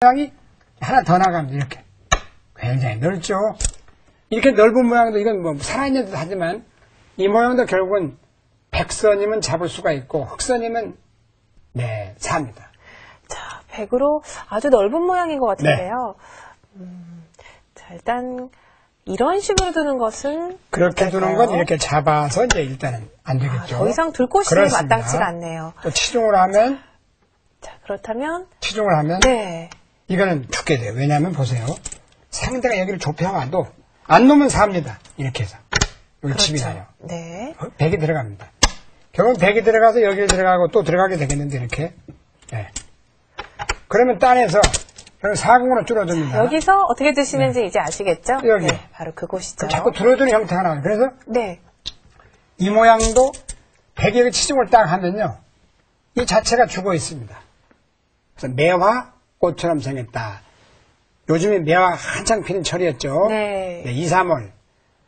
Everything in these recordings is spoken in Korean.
모양이 하나 더 나갑니다. 이렇게. 굉장히 넓죠. 이렇게 넓은 모양도 이건 뭐 살아있는 듯 하지만 이 모양도 결국은 백선이면 잡을 수가 있고 흑선이면 네, 삽니다. 자, 백으로 아주 넓은 모양인 것 같은데요. 자, 일단 이런 식으로 두는 것은 그렇게 어떨까요? 두는 건 이렇게 잡아서 이제 일단은 안 되겠죠. 더 이상 둘 곳이 그렇습니다. 마땅치가 않네요. 또 치중을 하면 자, 그렇다면 네. 이거는 죽게 돼요. 왜냐하면 보세요. 상대가 여기를 좁혀와도 안 놓으면 삽니다. 이렇게 해서. 여기 그렇죠. 집이 나요. 네. 백이 들어갑니다. 결국 백이 들어가서 여기를 들어가고 또 들어가게 되겠는데 이렇게. 네. 그러면 따내서 사궁으로 줄어듭니다. 여기서 어떻게 드시는지 이제 아시겠죠? 여기. 네, 바로 그곳이죠. 자꾸 줄어드는 형태가 나와요. 그래서 네. 이 모양도 백이 여기 치중을 딱 하면요. 이 자체가 죽어 있습니다. 그래서 매화 꽃처럼 생겼다. 요즘에 매화 한창 피는 철이었죠. 네. 2, 3월.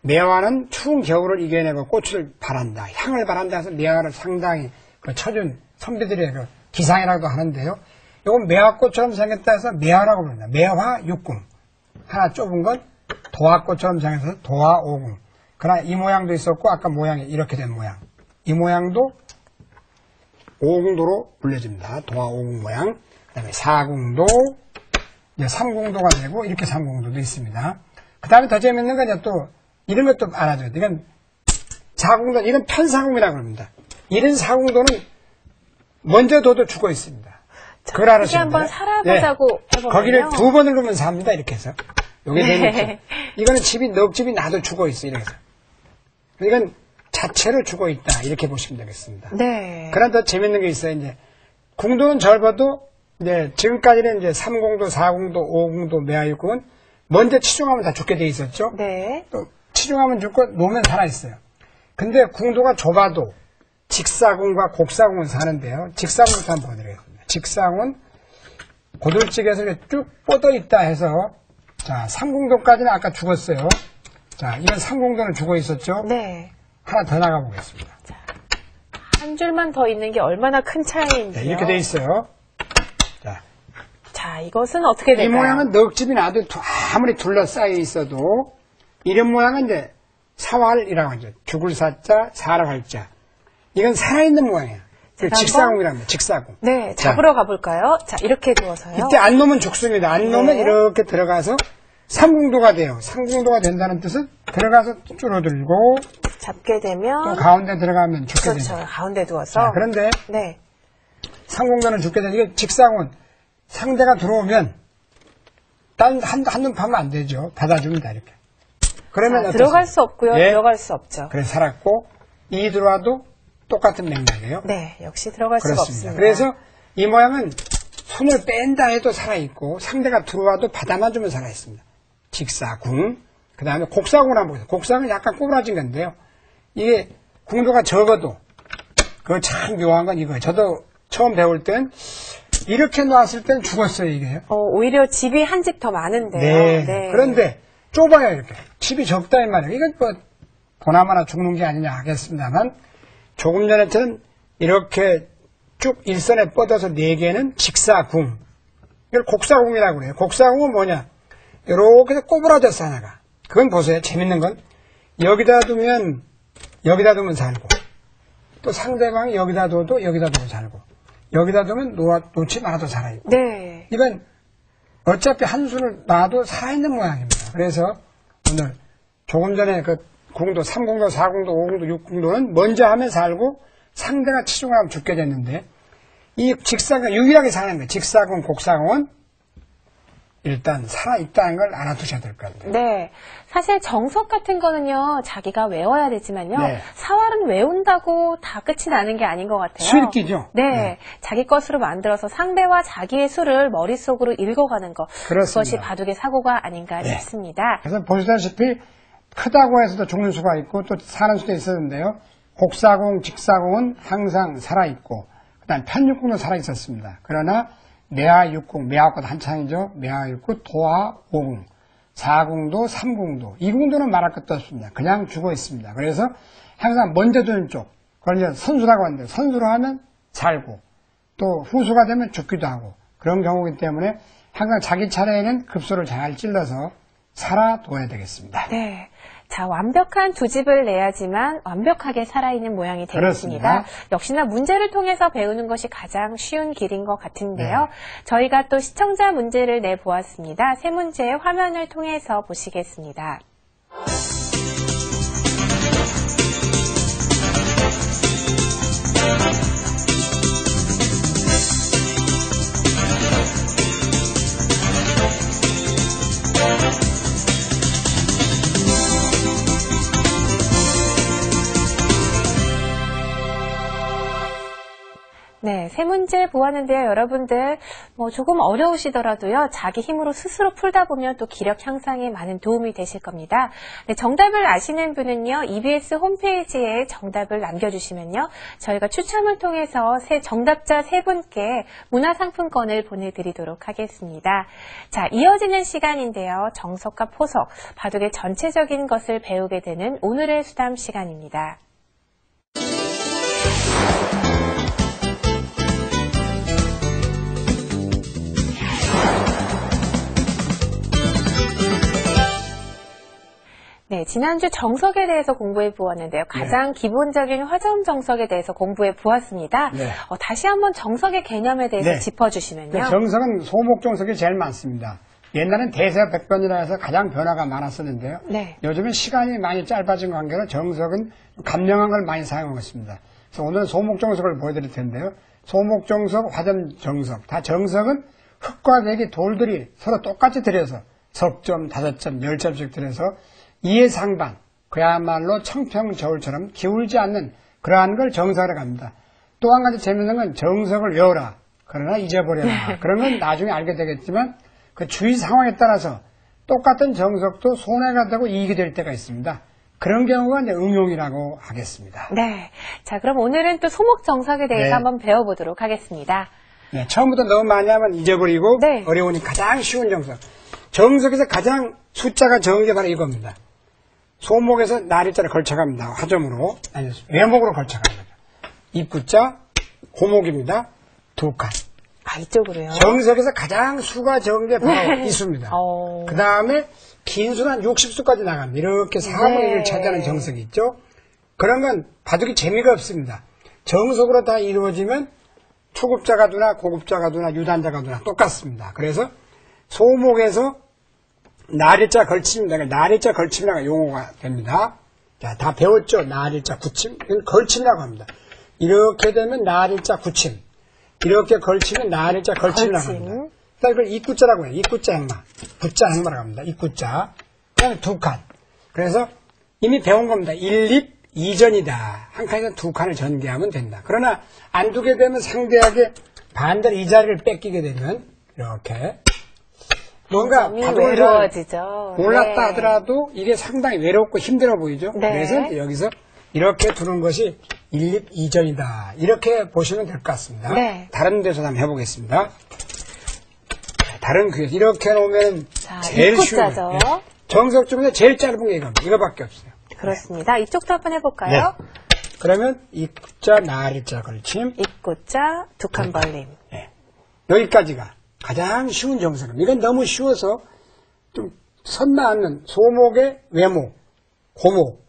매화는 추운 겨울을 이겨내고 꽃을 바란다. 향을 바란다 해서 매화를 상당히 쳐준 선비들의 기상이라고도 하는데요. 이건 매화꽃처럼 생겼다 해서 매화라고 부릅니다. 매화 육궁. 하나 좁은 건 도화꽃처럼 생겨서 도화오궁. 그러나 이 모양도 있었고 아까 모양이 이렇게 된 모양. 이 모양도 오궁도로 불려집니다. 도화오궁 모양. 그 다음에 사궁도, 이제 삼궁도가 되고 이렇게 삼궁도도 있습니다. 그 다음에 더 재밌는 건 이제 또 이런 것도 알아줘야 돼요. 이건 사궁도, 이건 편사궁이라고 합니다. 이런 사궁도는 먼저 둬도 죽어 있습니다. 그걸 알아주시면 한번 살아보자고 해보면요. 거기를 두 번을 놓으면 삽니다. 이렇게 해서. 요게 재밌죠. 이거는 집이 넉집이 나도 죽어 있어. 이렇게 해서. 이건 자체로 죽어 있다. 이렇게 보시면 되겠습니다. 네. 그러나 더 재밌는 게 있어요. 이제 궁도는 넓어도 이제 지금까지는 이제 3궁도, 4궁도, 5궁도, 매화육궁은 먼저 치중하면 다 죽게 돼 있었죠. 네. 또 치중하면 죽고 놓으면 살아 있어요. 근데 궁도가 좁아도 직사궁과 곡사궁은 사는데요. 직사궁부터 한번 보여드리겠습니다. 직사궁은 고들직에서 쭉 뻗어 있다 해서 자 3궁도까지는 아까 죽었어요. 자 이건 3궁도는 죽어 있었죠. 네. 하나 더 나가 보겠습니다. 한 줄만 더 있는 게 얼마나 큰 차이인지. 네, 이렇게 돼 있어요. 자, 이것은 어떻게 될까요? 이 모양은 넉집이 나도 아무리 둘러싸여 있어도 이런 모양은 이제 사활이라고 하죠. 죽을 사자, 사라고 할 자. 이건 살아있는 모양이에요. 직사궁이라고 합니다. 직사궁. 네, 잡으러 가볼까요? 자, 이렇게 두어서요. 이때 안 놓으면 죽습니다. 안 놓으면 네. 이렇게 들어가서 삼궁도가 돼요. 삼궁도가 된다는 뜻은 들어가서 줄어들고 잡게 되면 또 가운데 들어가면 죽게 그렇죠. 됩니다. 가운데 두어서. 자, 그런데 네. 삼궁도는 죽게 되는 이게 직사궁은 상대가 들어오면 한눈 파면 안 되죠. 받아줍니다. 이렇게. 그러면 자, 들어갈 수 없고요. 예. 들어갈 수 없죠. 그래 살았고 이 들어와도 똑같은 맥락이에요. 네, 역시 들어갈 수가 없습니다. 그래서 이 모양은 손을 뺀다 해도 살아있고 상대가 들어와도 받아만 주면 살아있습니다. 직사궁, 그 다음에 곡사궁을 한번 보세요. 곡사궁은 약간 꼬부라진 건데요. 이게 궁도가 적어도 그거 참 묘한 건 이거예요. 저도 처음 배울 땐 이렇게 놨을 땐 죽었어요. 이게요. 오히려 집이 한 집 더 많은데요. 네. 그런데 좁아요. 이렇게. 집이 적다 이 말이에요. 이건 뭐 보나마나 죽는 게 아니냐 하겠습니다만 조금 전에처럼 이렇게 쭉 일선에 뻗어서 4개는 직사궁. 이걸 곡사궁이라고 그래요. 곡사궁은 뭐냐? 이렇게 꼬부라졌어 하나가. 그건 보세요. 재밌는 건 여기다 두면 살고 또 상대방이 여기다 둬도 여기다 두면 살고 여기다 두면 놓지 말아도 살아있고. 네. 이건 어차피 한 수를 놔도 살아있는 모양입니다. 그래서 오늘 조금 전에 그 궁도 3궁도, 4궁도, 5궁도, 6궁도는 먼저 하면 살고 상대가 치중하면 죽게 됐는데 이 직사가 유일하게 사는 거예요. 직사궁, 곡사궁은 일단 살아있다는 걸 알아두셔야 될 것 같아요. 네. 사실 정석 같은 거는요, 자기가 외워야 되지만요, 네. 사활은 외운다고 다 끝이 나는 게 아닌 것 같아요. 수읽기죠. 네. 자기 것으로 만들어서 상대와 자기의 수를 머릿속으로 읽어가는 것. 그렇습니다. 그것이 바둑의 사고가 아닌가 네. 싶습니다. 그래서 보시다시피 크다고 해서도 죽는 수가 있고 또 사는 수도 있었는데요. 곡사궁, 직사궁은 항상 살아있고 그 다음 편육궁도 살아있었습니다. 그러나 매화육궁, 매화꽃 한창이죠. 매화육궁, 도화, 오궁, 4궁도, 3궁도, 2궁도는 말할 것도 없습니다. 그냥 죽어 있습니다. 그래서 항상 먼저 두는 쪽, 그걸 이제 선수라고 하는데 선수로 하면 살고 또 후수가 되면 죽기도 하고 그런 경우이기 때문에 항상 자기 차례에는 급소를 잘 찔러서 살아둬야 되겠습니다. 네. 자, 완벽한 두 집을 내야지만 완벽하게 살아있는 모양이 되겠습니다. 그렇습니다. 역시나 문제를 통해서 배우는 것이 가장 쉬운 길인 것 같은데요. 네. 저희가 또 시청자 문제를 내보았습니다. 세 문제 화면을 통해서 보시겠습니다. 네, 세 문제 보았는데요. 여러분들 조금 어려우시더라도요. 자기 힘으로 스스로 풀다 보면 또 기력 향상에 많은 도움이 되실 겁니다. 네, 정답을 아시는 분은요. EBS 홈페이지에 정답을 남겨주시면요. 저희가 추첨을 통해서 정답자 세 분께 문화상품권을 보내드리도록 하겠습니다. 자, 이어지는 시간인데요. 정석과 포석, 바둑의 전체적인 것을 배우게 되는 오늘의 수담 시간입니다. 네, 지난주 정석에 대해서 공부해 보았는데요. 가장 기본적인 화점 정석에 대해서 공부해 보았습니다. 네. 다시 한번 정석의 개념에 대해서 네. 짚어주시면요. 정석은 소목정석이 제일 많습니다. 옛날엔 대세백변이라 해서 가장 변화가 많았었는데요. 네. 요즘은 시간이 많이 짧아진 관계로 정석은 감명한 걸 많이 사용하고 있습니다. 그래서 오늘은 소목정석을 보여드릴 텐데요. 소목정석, 화점정석. 다 정석은 흙과 대기 돌들이 서로 똑같이 들여서 석점, 5점, 10점씩 들여서 이해상반, 그야말로 청평저울처럼 기울지 않는 그러한 걸 정석이라고 합니다. 또 한 가지 재밌는 건 정석을 외워라. 그러나 잊어버려라. 그런 건 나중에 알게 되겠지만 그 주위 상황에 따라서 똑같은 정석도 손해가 되고 이익이 될 때가 있습니다. 그런 경우가 이제 응용이라고 하겠습니다. 네. 자, 그럼 오늘은 또 소목 정석에 대해서 네. 한번 배워보도록 하겠습니다. 네, 처음부터 너무 많이 하면 잊어버리고 네. 어려우니 가장 쉬운 정석. 정석에서 가장 숫자가 적은 게 바로 이겁니다. 소목에서 나리자를 걸쳐갑니다. 화점으로. 아니, 외목으로 걸쳐갑니다. 입구자, 고목입니다. 2칸. 아, 이쪽으로요? 정석에서 가장 수가 적은 게 바로 네. 이 수입니다. 어. 그 다음에 긴 수는 한 60수까지 나갑니다. 이렇게 4분의 1을 차지하는 정석이 있죠. 그런 건 바둑이 재미가 없습니다. 정석으로 다 이루어지면 초급자가 두나 고급자가 두나 유단자가 두나 똑같습니다. 그래서 소목에서 나리자 걸침입니다. 나리자 걸침이라고 용어가 됩니다. 자, 다 배웠죠? 나리자 굳침. 이건 걸침이라고 합니다. 이렇게 되면 나리자 굳침. 이렇게 걸치면 나리자 걸침이라고 합니다. 그러니까 이걸 입구자라고 해요. 입구자 행마. 붙자 행마라고 합니다. 입구자. 그다음에 2칸. 그래서 이미 배운 겁니다. 1입 2전이다. 한 칸에서 2칸을 전개하면 된다. 그러나 안 두게 되면 상대에게 반대로 이 자리를 뺏기게 되면 이렇게 뭔가 바둑을 외로워지죠. 몰랐다 네. 하더라도 이게 상당히 외롭고 힘들어 보이죠. 네. 그래서 여기서 이렇게 두는 것이 1입 2전이다. 이렇게 보시면 될 것 같습니다. 네. 다른 데서 한번 해보겠습니다. 다른 귀에서 이렇게 놓으면 자, 제일 쉬운 입구자죠. 거예요. 정석 중에서 제일 짧은 게 이겁니다. 이거밖에 없어요. 그렇습니다. 이쪽도 한번 해볼까요? 네. 그러면 입구자, 나리자 걸침. 입구자, 2칸 벌림. 네. 여기까지가 가장 쉬운 정석입니다. 이건 너무 쉬워서 좀 선나앉는 소목의 외목, 고목,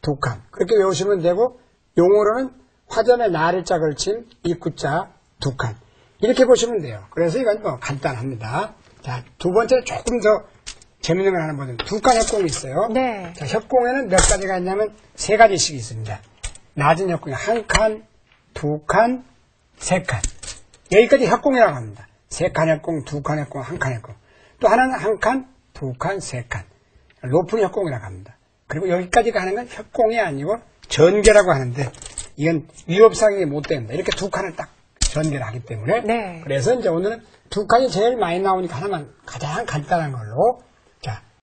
2칸 그렇게 외우시면 되고 용어로는 화점의 나리자 걸침, 입구자, 2칸 이렇게 보시면 돼요. 그래서 이건 뭐 간단합니다. 자, 두 번째 조금 더 재밌는 걸 하나 보면 2칸 협공이 있어요. 네. 자, 협공에는 몇 가지가 있냐면 3가지씩 있습니다. 낮은 협공이 1칸, 2칸, 3칸 여기까지 협공이라고 합니다. 3칸 협공, 2칸 협공, 1칸 협공. 또 하나는 1칸, 2칸, 3칸. 높은 협공이라고 합니다. 그리고 여기까지가 하는 건 협공이 아니고 전개라고 하는데 이건 위협상이 못 됩니다. 이렇게 2칸을 딱 전개를 하기 때문에. 네. 그래서 이제 오늘은 2칸이 제일 많이 나오니까 하나만 가장 간단한 걸로